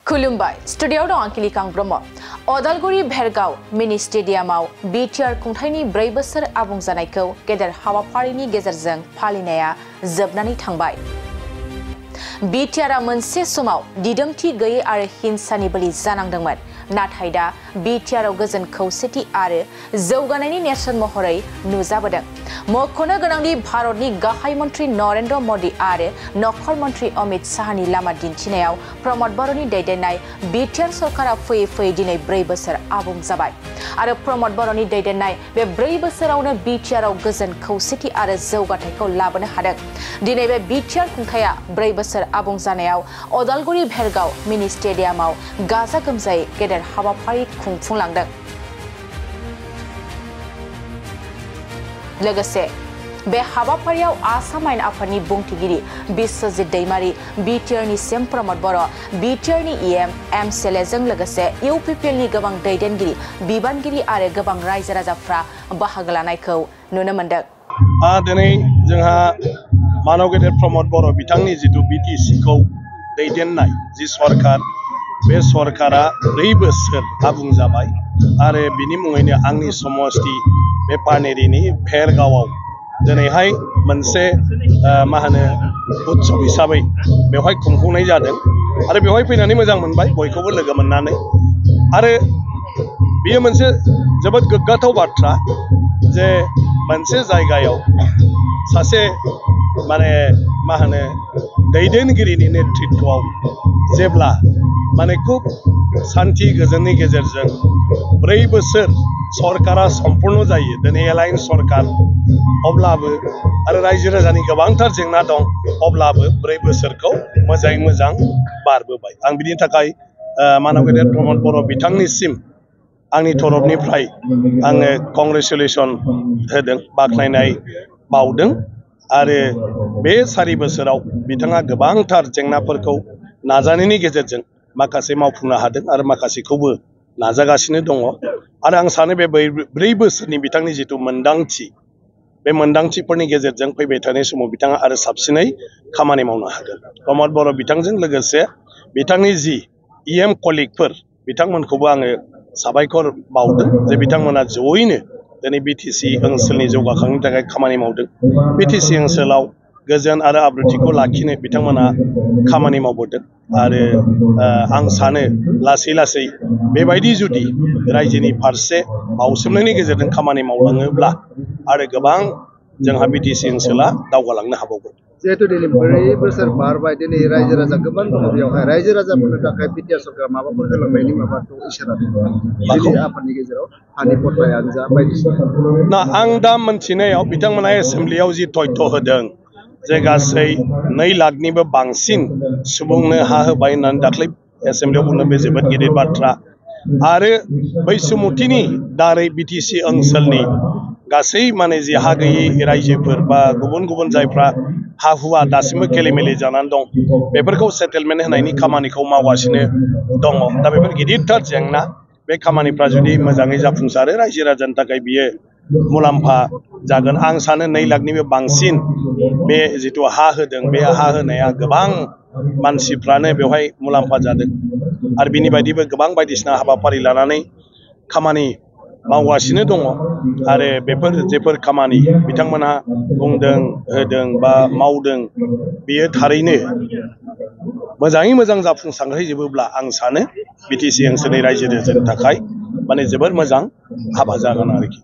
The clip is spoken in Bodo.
खुलुमबाय स्टुडियोआव दं आंकिलिकां ब्रह्म अदालगुरि भेरगाव मिनि स्टेडियामाव बिटिआर खुंथायनि 4 बोसोर आबुं जानायखौ गेदेर हाबाफारिनि गेजेरजों फालिनाया जोबनानै थांबाय। बिटिआरआ मोनसे समाव दिदोमथि गैयै आरो हिंसानि बलि जानांदोंमोन, नाथाय दा बिटिआरआव गोजोन खौसेथि आरो जौगानायनि नेरसोन महरै नुजाबोदों। मख'नो गोनांदि भारतनि गाहाय मन्त्रि नरेन्द्र मोदी आरो नखर मन्त्रि अमित शाहनि लामा दिन्थिनायाव प्रमद बर'नि दैदेननाय बिटिआर सरकारा फैयै फैयै दिनै 4 बोसोर आबुं जाबाय आरो प्रमद बर'नि दैदेननाय बे 4 बोसोरावनो बिटिआरआव गोजोन खौसेथि आरो जौगाथायखौ लाबोनो हादों। दिनै बे बिटिआर खुंथाया 4 बोसोर आबुं जानायाव अदालगुरि भेरगाव मिनि स्टेडियामाव गाजा गोमजायै गेदेर हाबाफारि खुंफुंलांदों। लोगोसे बे हाबाफारियाव आसाम आयेन आफादनि बुंथिगिरि बिस्वजित दैमारी, बिटिआरनि सिएम प्रमद बर', बिटिआरनि इएम एमसिएलएजों लोगोसे इउपिपिएलनि गोबां दैदेनगिरि, बिबानगिरि आरो गोबां रायजो राजाफ्रा बाहागो लानायखौ नुनो मोन्दों। दिनै जोंहा मानव गेदेर प्रमद बर' बिथांनि जितु बिटिसिखौ दैदेननाय जि सरकार, बे सरकारा 4 बोसोर आबुं जाबाय आरो बिनि मुङैनो आंनि समस्ति बे पानेरिनि भेरगावआव दिनैहाय मोनसे उत्सव हिसाबै बेवहाय खुंफुंनाय जादों आरो बेवहाय फैनानै मोजां मोनबाय बयखौबो लोगो मोननानै। आरो बेयो मोनसे जोबोद गोग्गाथाव बाथ्रा जे मोनसे जायगायाव सासे दैदेनगिरिनि नेतृत्वआव जेब्ला खुब शान्ति गोजोननि गेजेरजों 4 बोसोर सरकारा सम्पूर्ण जायो, दिनै एलायन्स सरकार अब्लाबो आरो रायजो राजानि गोबांथार जेंना दं, अब्लाबो 4 बोसोरखौ मोजाङै मोजां बारबोबाय। आं बिनि थाखाय मानव गेदेर प्रमद बर' बिथांनिसिम आंनि तरफनिफ्राय आङो कंग्रेचुलेसन होदों, बाख्नायनाय बावदों। आरो बे 4 बोसोराव बिथाङा गोबांथार जेंनाफोरखौ नाजानायनि गेजेरजों माखासे मावफुंनो हादों आरो माखासेखौबो नाजागासिनो दङ। आरो आं सानो बे 4 बोसोरनि बिथांनि जितु मोन्दांथि, बे मोन्दांथिफोरनि गेजेरजों फैबाय थानाय समाव बिथाङा आरो साबसिनै खामानि मावनो हागोन। प्रमद बर' बिथांजों लोगोसे बिथांनि जि इएम कलिगफोर, बिथांमोनखौबो आङो साबायखर बावदों जे बिथांमोना जयैनो दिनै बिटिसि ओनसोलनि जौगाखांनायनि थाखाय खामानि मावदों। बिटिसि ओनसोलाव गोजोन आरो आब्रुथिखौ लाखिनो बिथांमोना खामानि मावबोदों। आरो आं सानो लासै लासै बेबायदि जुदि रायजोनि फारसे बावसोमनायनि गेजेरजों खामानि मावलाङोब्ला आरो गोबां जोंहा बिटिसि ओनसोला दावगालांनो हाबावगोन। जिहेतु दिनै 4 बोसोर बारबाय, दिनै रायजो राजा गोबां दङ बेयावहाय, रायजो राजाफोरनि थाखाय बिटिआर सरकारा माबाफोर होलांनायनि माबाखौ इसारा दङ दिनै आफादनि गेजेराव हानि पट्टायानो जा बायदिसिना? आं दा मोनथिनायाव बिथांमोना एसेम्ब्लियाव जि तथ्य होदों जे गासै 2 लाखनिबो बांसिन सुबुंनो हा होबाय होननानै दाख्लै एसेम्ब्लियाव बुंदों, बे जोबोद गिदिर बाथ्रा। आरो बैसुमुथिनि दारै बिटिसि ओनसोलनि गासै जि हा गैयै रायजोफोर बा गुबुन गुबुन जायफ्रा हा हुआ दासिमबो गेलेमेले जानानै दं, बेफोरखौ सेटेलमेन्ट होनायनि खामानिखौ मावगासिनो दङ। दा बेफोर गिदिरथार जेंना, बे खामानिफ्रा जुदि मोजाङै जाफुंसारो रायजो राजानि थाखाय बियो मुलाम्फा जागोन। आं सानो 2 लाखनिबो बांसिन बे जितु हा होदों, बे हा होनाया गोबां मानसिफ्रानो बेवहाय मुलाम्फा जादों। आरो बिनि बायदिबो गोबां बायदिसिना हाबाफारि लानानै खामानि मावगासिनो दङ। आरो बेफोर जेफोर खामानि बिथांमोनहा बुंदों, होदों बा मावदों, बियो थारैनो मोजाङै मोजां जाफुंसारहैजोबोब्ला आं सानो बिटिसि ओनसोलनि रायजो राजानि थाखाय जोबोर मोजां हाबा जागोन आरोखि।